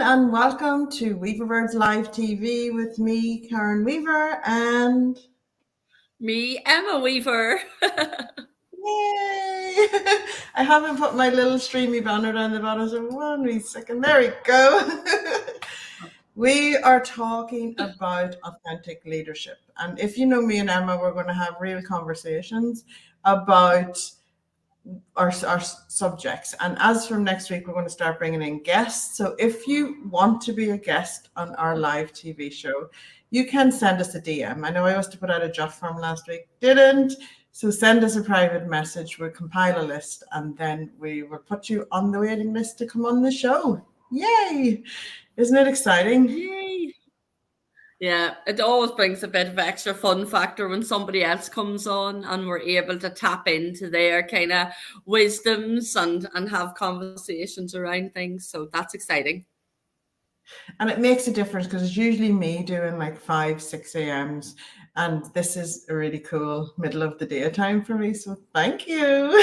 and welcome to Weaverbirds Live TV with me, Karen Weaver, and Me, Emma Weaver. yay! I haven't put my little streamy banner down the bottom, so one wee second. There we go. We are talking about authentic leadership. And if you know me and Emma, we're going to have real conversations about our subjects. And as from next week, we're going to start bringing in guests. So if you want to be a guest on our live TV show, you can send us a DM. I know I was to put out a jot form last week, didn't. So send us a private message. We'll compile a list and then we will put you on the waiting list to come on the show. Yay! Isn't it exciting? Yay. Yeah, it always brings a bit of extra fun factor when somebody else comes on and we're able to tap into their kind of wisdoms and have conversations around things. So that's exciting. And it makes a difference because it's usually me doing like 5, 6 a.m.s. And this is a really cool middle of the day time for me. So thank you.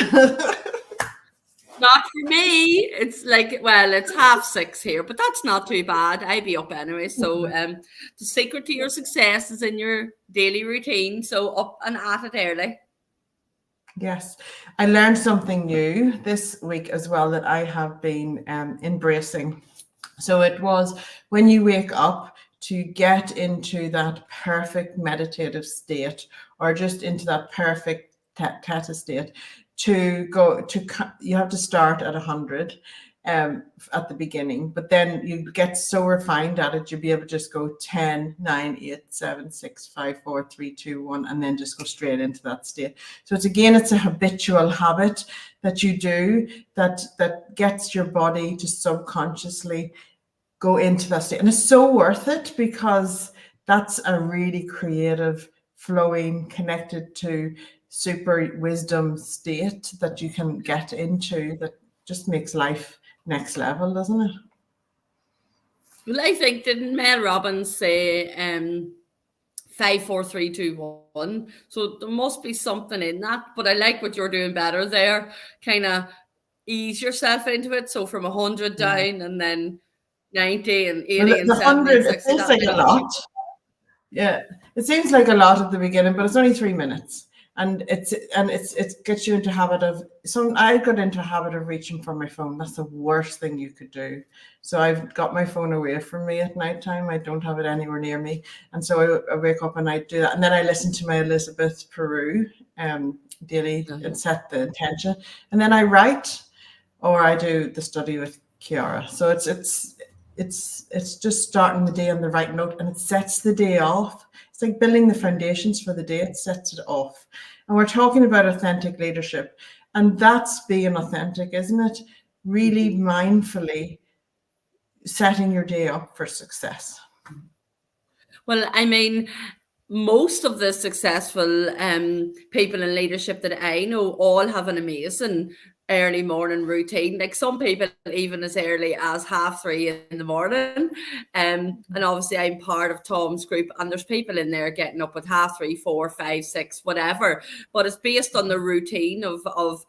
Not for me. It's like, well, it's 6:30 here, but that's not too bad. I'd be up anyway. So the secret to your success is in your daily routine. So up and at it early. Yes. I learned something new this week as well that I have been embracing. So it was when you wake up to get into that perfect meditative state or just into that perfect theta state to go to, you have to start at 100 at the beginning, but then you get so refined at it, you'll be able to just go 10, 9, 8, 7, 6, 5, 4, 3, 2, 1, and then just go straight into that state. So it's a habitual habit that you do that gets your body to subconsciously go into that state. And it's so worth it because that's a really creative, flowing, connected to super wisdom state that you can get into that just makes life next level, doesn't it? Well, I think, didn't Mel Robbins say 5, 4, 3, 2, 1? So there must be something in that. But I like what you're doing better there. Kind of ease yourself into it. So from 100 down and then 90 and 80 Well, and the 70 and 100, it 60. feels like a lot. Yeah, it seems like a lot at the beginning, but it's only 3 minutes. And it gets you into habit of I got into a habit of reaching for my phone. That's the worst thing you could do. So I've got my phone away from me at nighttime. I don't have it anywhere near me. And so I wake up and I do that. And then I listen to my Elizabeth Peru daily and set the intention. And then I write or I do the study with Kiara. So it's just starting the day on the right note and it sets the day off. It's like building the foundations for the day. It sets it off. And we're talking about authentic leadership. And that's being authentic, isn't it? Really mindfully setting your day up for success. Well, I mean, most of the successful people in leadership that I know all have an amazing early morning routine. Like some people even as early as 3:30 in the morning. And obviously I'm part of Tom's group and there's people in there getting up at 3:30, 4, 5, 6, whatever. But it's based on the routine of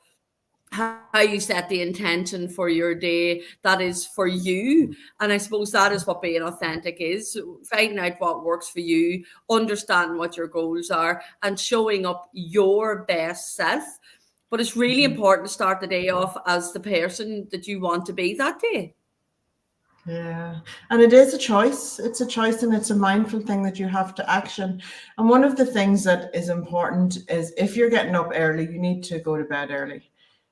how you set the intention for your day that is for you. And I suppose that is what being authentic is, finding out what works for you, understanding what your goals are and showing up your best self. But it's really important to start the day off as the person that you want to be that day. Yeah, and it is a choice. It's a choice and it's a mindful thing that you have to action. And one of the things that is important is if you're getting up early, you need to go to bed early.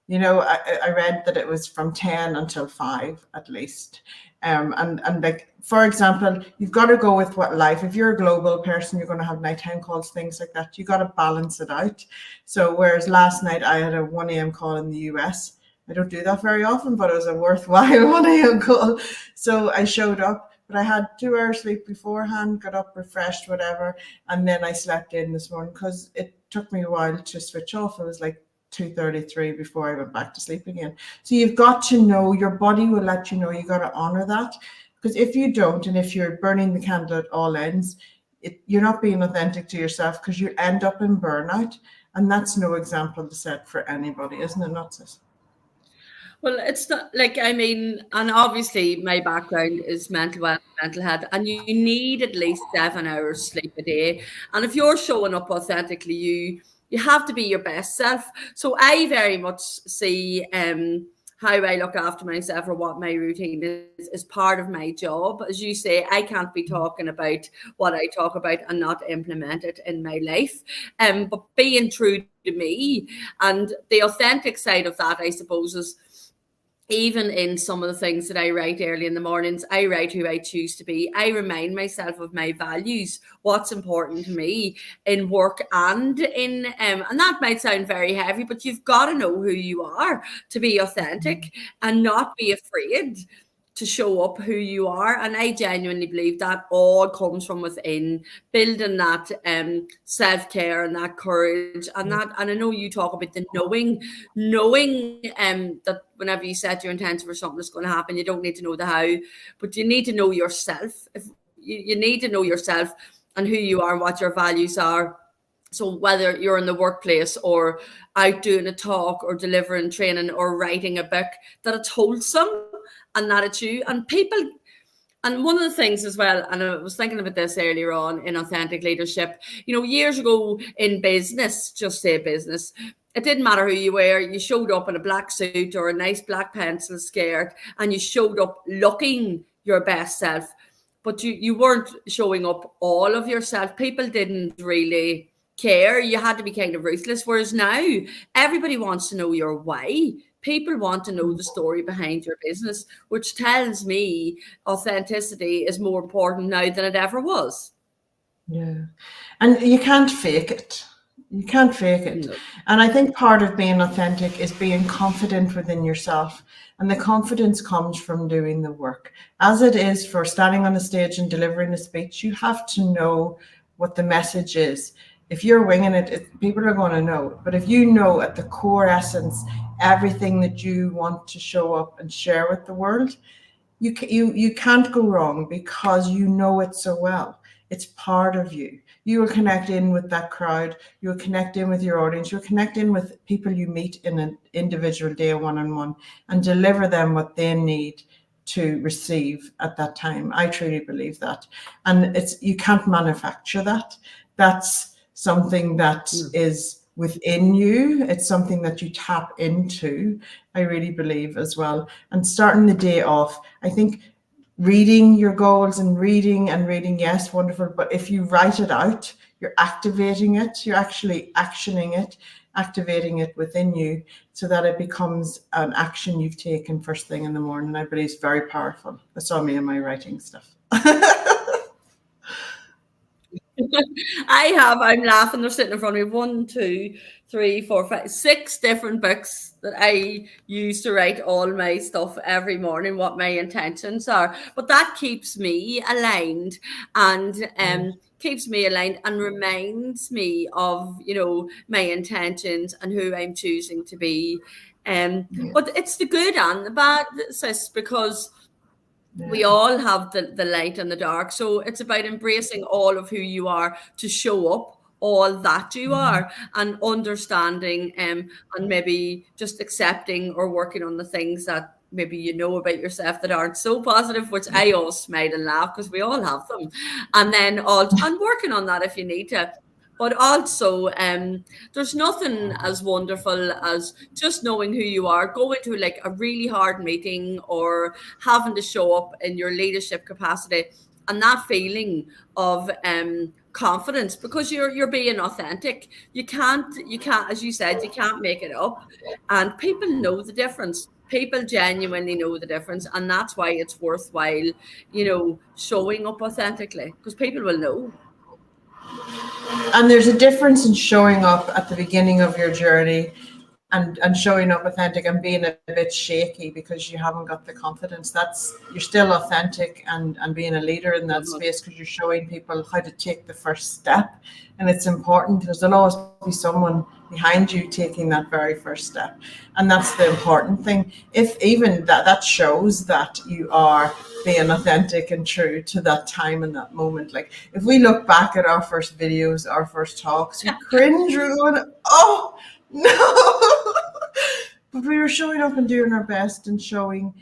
You know, I read that it was from 10 until 5 at least. And like, for example, you've got to go with what life, if you're a global person, you're going to have nighttime calls, things like that. You got to balance it out. So whereas last night I had a 1 a.m. call in the US, I don't do that very often, but it was a worthwhile 1 a.m. call. So I showed up, but I had 2 hours sleep beforehand, got up, refreshed, whatever. And then I slept in this morning because it took me a while to switch off. It was like 2:33 before I went back to sleep again. So you've got to know, your body will let you know, you got to honor that. Because if you don't, and if you're burning the candle at all ends, you're not being authentic to yourself because you end up in burnout. And that's no example to set for anybody, isn't it, not sis? Well, it's not like, I mean, and obviously my background is mental health, mental health, and you need at least 7 hours sleep a day. And if you're showing up authentically, you have to be your best self. So I very much see how I look after myself, or what my routine is part of my job. As you say, I can't be talking about what I talk about and not implement it in my life. But being true to me, and the authentic side of that, I suppose, is even in some of the things that I write early in the mornings, I write who I choose to be. I remind myself of my values, what's important to me in work and in, and that might sound very heavy, but you've got to know who you are to be authentic and not be afraid to show up who you are. And I genuinely believe that all comes from within, building that self-care and that courage and that. And I know you talk about the knowing that whenever you set your intention for something that's going to happen, you don't need to know the how, but you need to know yourself. If you need to know yourself and who you are and what your values are. So whether you're in the workplace or out doing a talk or delivering training or writing a book, that it's wholesome and that it's you. And people, and one of the things as well, and I was thinking about this earlier on in authentic leadership, years ago in business, just say business, it didn't matter who you were. You showed up in a black suit or a nice black pencil skirt, and you showed up looking your best self. But you weren't showing up all of yourself. People didn't really care. You had to be kind of ruthless. Whereas now, everybody wants to know your why. People want to know the story behind your business, which tells me authenticity is more important now than it ever was. Yeah. And you can't fake it. You can't fake it. No. And I think part of being authentic is being confident within yourself. And the confidence comes from doing the work. As it is for standing on the stage and delivering a speech, you have to know what the message is. If you're winging it, people are going to know. But if you know at the core essence everything that you want to show up and share with the world, you can't go wrong because you know it so well. It's part of you. You will connect in with that crowd. You will connect in with your audience. You'll connect in with people you meet in an individual day, one-on-one, and deliver them what they need to receive at that time. I truly believe that. And you can't manufacture that. That's something that is within you. It's something that you tap into, I really believe as well. And starting the day off, I think reading your goals and reading, yes, wonderful. But if you write it out, you're activating it, you're actually actioning it, activating it within you so that it becomes an action you've taken first thing in the morning. I believe it's very powerful. That's all me and my writing stuff. I'm laughing, they're sitting in front of me. 1, 2, 3, 4, 5, 6 different books that I use to write all my stuff every morning, what my intentions are. But that keeps me aligned and keeps me aligned and reminds me of, my intentions and who I'm choosing to be. But it's the good and the bad, sis, because we all have the light and the dark. So it's about embracing all of who you are to show up all that you are, and understanding and maybe just accepting or working on the things that maybe you know about yourself that aren't so positive, which I always smile and laugh because we all have them. And then and working on that if you need to. But also, there's nothing as wonderful as just knowing who you are, going to like a really hard meeting or having to show up in your leadership capacity, and that feeling of confidence because you're being authentic. You can't, as you said, you can't make it up, and people know the difference. People genuinely know the difference, and that's why it's worthwhile, showing up authentically, because people will know. And there's a difference in showing up at the beginning of your journey and showing up authentic and being a bit shaky because you haven't got the confidence. You're still authentic and being a leader in that space because you're showing people how to take the first step. And it's important because there'll always be someone behind you taking that very first step. And that's the important thing. If even that shows that you are being authentic and true to that time and that moment. Like if we look back at our first videos, our first talks, we cringe, we're going, oh no. but we were showing up and doing our best and showing,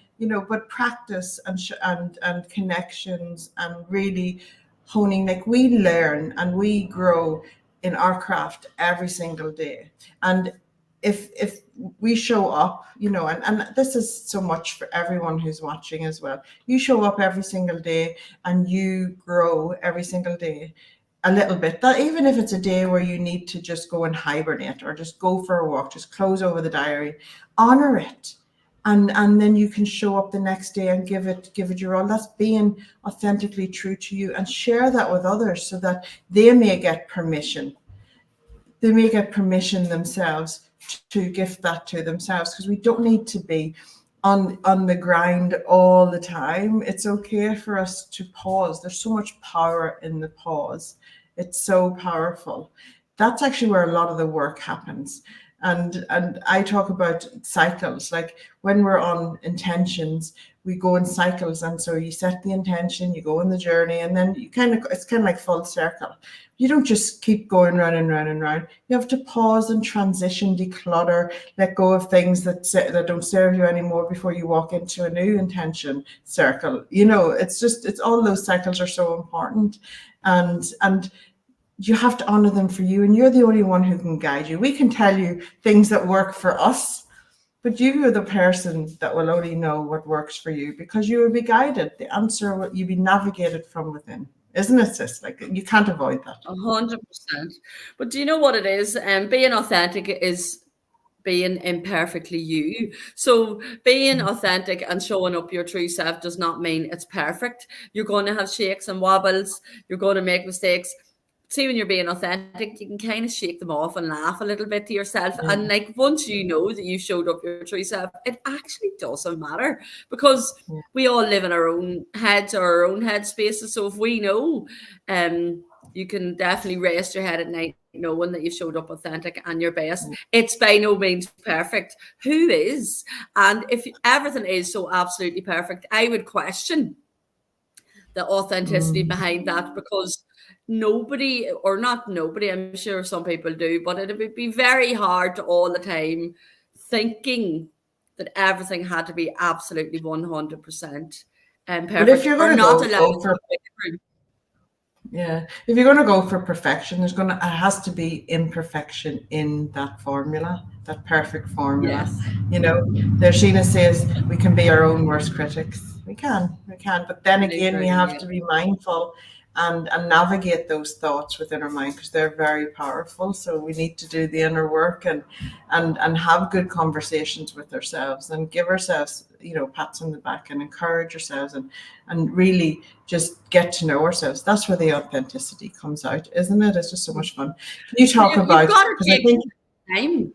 but practice and connections and really honing. Like, we learn and we grow in our craft every single day. And if we show up, and this is so much for everyone who's watching as well. You show up every single day and you grow every single day a little bit. That even if it's a day where you need to just go and hibernate or just go for a walk, just close over the diary, honor it. And then you can show up the next day and give it your all. That's being authentically true to you, and share that with others so that they may get permission. They may get permission themselves to gift that to themselves, because we don't need to be on the grind all the time. It's okay for us to pause. There's so much power in the pause. It's so powerful. That's actually where a lot of the work happens. And I talk about cycles. Like, when we're on intentions, we go in cycles. And so you set the intention, you go on the journey, and then it's kind of like full circle. You don't just keep going round and round and round. You have to pause and transition, declutter, let go of things that don't serve you anymore before you walk into a new intention circle. It's all those cycles are so important. And you have to honor them for you, and you're the only one who can guide you. We can tell you things that work for us, but you are the person that will only know what works for you, because you will be guided. The answer will you be navigated from within, isn't it, sis? Like, you can't avoid that. 100%. But do you know what it is? Being authentic is being imperfectly you. So being authentic and showing up your true self does not mean it's perfect. You're going to have shakes and wobbles. You're going to make mistakes. See, when you're being authentic, you can kind of shake them off and laugh a little bit to yourself. Yeah. And like, once you know that you showed up your true self, it actually doesn't matter, because we all live in our own heads or our own head spaces. So if we know, you can definitely rest your head at night knowing that you showed up authentic and your best. It's by no means perfect. Who is? And if everything is so absolutely perfect, I would question the authenticity behind that, because nobody, or not nobody, I'm sure some people do, but it would be very hard all the time thinking that everything had to be absolutely 100% But if perfect, you're or going to not go allowed for to. Yeah, if you're going to go for perfection, it has to be imperfection in that formula, that perfect formula. Yes, There, Sheena says we can be our own worst critics. We can. But then really, again, we truly, have yeah. to be mindful and navigate those thoughts within our mind, because they're very powerful. So we need to do the inner work and have good conversations with ourselves and give ourselves, pats on the back, and encourage ourselves, and really just get to know ourselves. That's where the authenticity comes out, isn't it? It's just so much fun. Can you talk You've about, got to because I take think, time.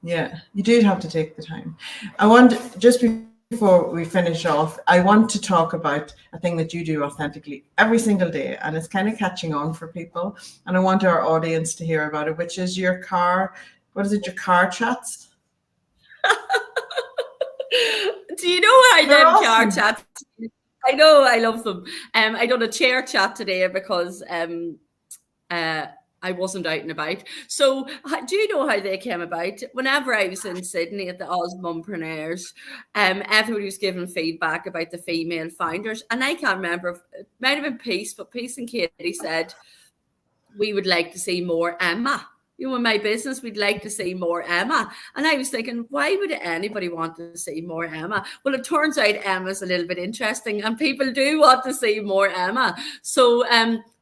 yeah, you do have to take the time. I want, just before we finish off, I want to talk about a thing that you do authentically every single day, and it's kind of catching on for people. And I want our audience to hear about it, which is your car. What is it? Your car chats? Do you know how They're them car awesome. chats? I know, I love them. I done a chair chat today because I wasn't out and about. So do you know how they came about? Whenever I was in Sydney at the Osmompreneurs, everybody was giving feedback about the female founders. And I can't remember, if it might have been Peace, but Peace and Katie said, we would like to see more Emma. In my business, we'd like to see more Emma. And I was thinking, why would anybody want to see more Emma? Well, it turns out Emma's a little bit interesting, and people do want to see more Emma. So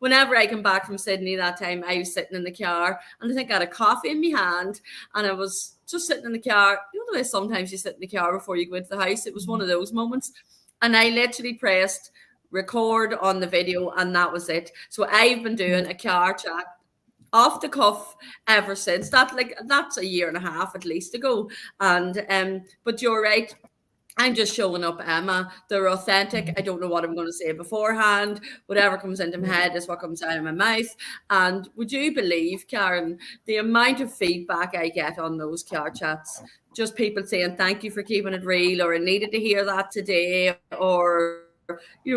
whenever I come back from Sydney that time, I was sitting in the car, and I think I had a coffee in my hand, and I was just sitting in the car. You know the way sometimes you sit in the car before you go into the house? It was one of those moments. And I literally pressed record on the video, and that was it. So I've been doing a car chat off the cuff ever since. That's a year and a half at least ago. And but you're right, I'm just showing up, Emma. They're authentic. I don't know what I'm going to say beforehand. Whatever comes into my head is what comes out of my mouth. And would you believe, Karen, the amount of feedback I get on those car chats? Just people saying, thank you for keeping it real, or I needed to hear that today, or,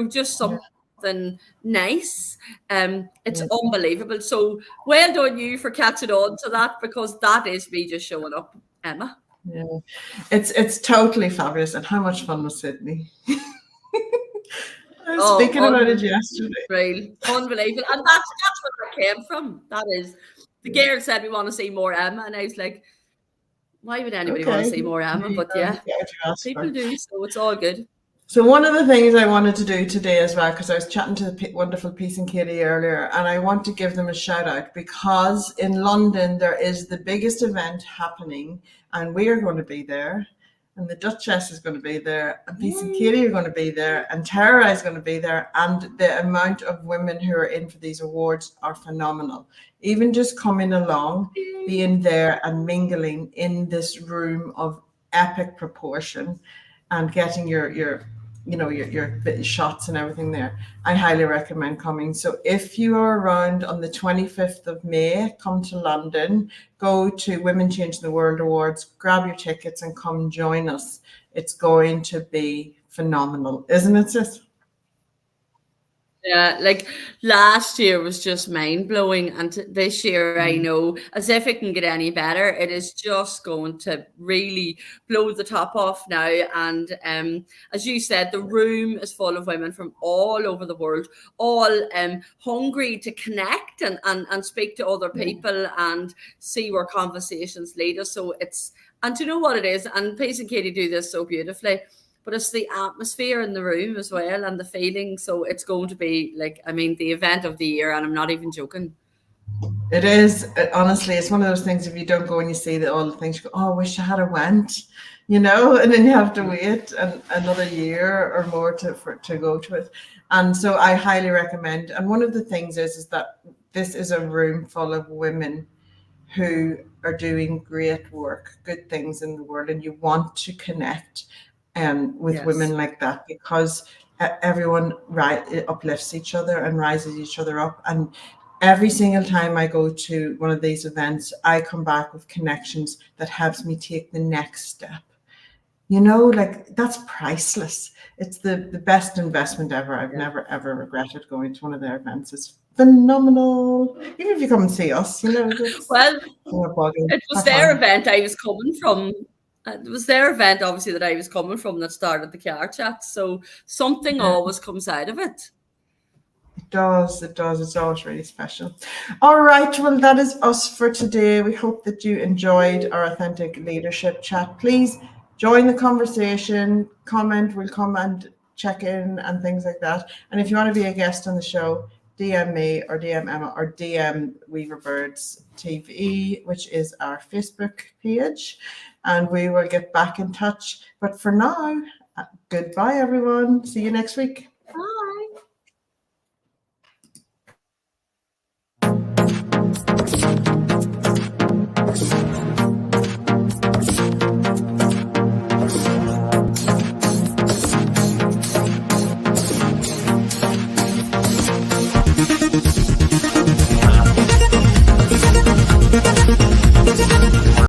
just something nice. It's Yeah. unbelievable. So well done you for catching on to that, because that is me just showing up, Emma. Yeah. It's totally fabulous. And how much fun was Sydney? I was Oh, speaking about it yesterday. unreal, unbelievable, and that's where I came from. That is, the girl said we want to see more Emma, and I was like, why would anybody want to Okay. see more There Emma? you But go. You yeah, get what you asked people for. do, so it's all good. So one of the things I wanted to do today as well, because I was chatting to the wonderful Peace and Katie earlier, and I want to give them a shout out because in London there is the biggest event happening, and we are going to be there, and the Duchess is going to be there, and Peace and Katie are going to be there, and Tara is going to be there, and the amount of women who are in for these awards are phenomenal. Even just coming along, being there and mingling in this room of epic proportion and getting your shots and everything there, I highly recommend coming. So if you are around on the 25th of May, come to London, go to Women Changing the World Awards, grab your tickets and come join us. It's going to be phenomenal, isn't it, sis? Yeah, like last year was just mind blowing, and this year I Mm. know as if it can get any better, it is just going to really blow the top off now. And as you said, the room is full of women from all over the world, all hungry to connect and speak to other Yeah. people and see where conversations lead us. So it's, and to know what it is, and Pace and Katie do this so beautifully, but it's the atmosphere in the room as well and the feeling. So it's going to be like, I mean, the event of the year, and I'm not even joking. It is, honestly, it's one of those things. If you don't go and you see that all the things, you go, oh, I wish I had a went, and then you have to wait another year or more to go to it. And so I highly recommend. And one of the things is that this is a room full of women who are doing great work, good things in the world, and you want to connect with Yes. women like that because everyone uplifts each other and rises each other up. And every single time I go to one of these events, I come back with connections that helps me take the next step. Like that's priceless. It's the best investment ever. I've Yeah. never ever regretted going to one of their events. It's phenomenal. Even if you come and see us, that's Well, no bother. it was Have their fun. event I was coming from. It was their event, obviously, that I was coming from that started the car chat. So something Yeah, always comes out of it. it does. It does. It's always really special. All right. Well, that is us for today. We hope that you enjoyed our authentic leadership chat. Please join the conversation, comment. We'll come and check in and things like that. And if you want to be a guest on the show, DM me or DM Emma or DM Weaverbirds TV, which is our Facebook page, and we will get back in touch. But for now, goodbye, everyone. See you next week.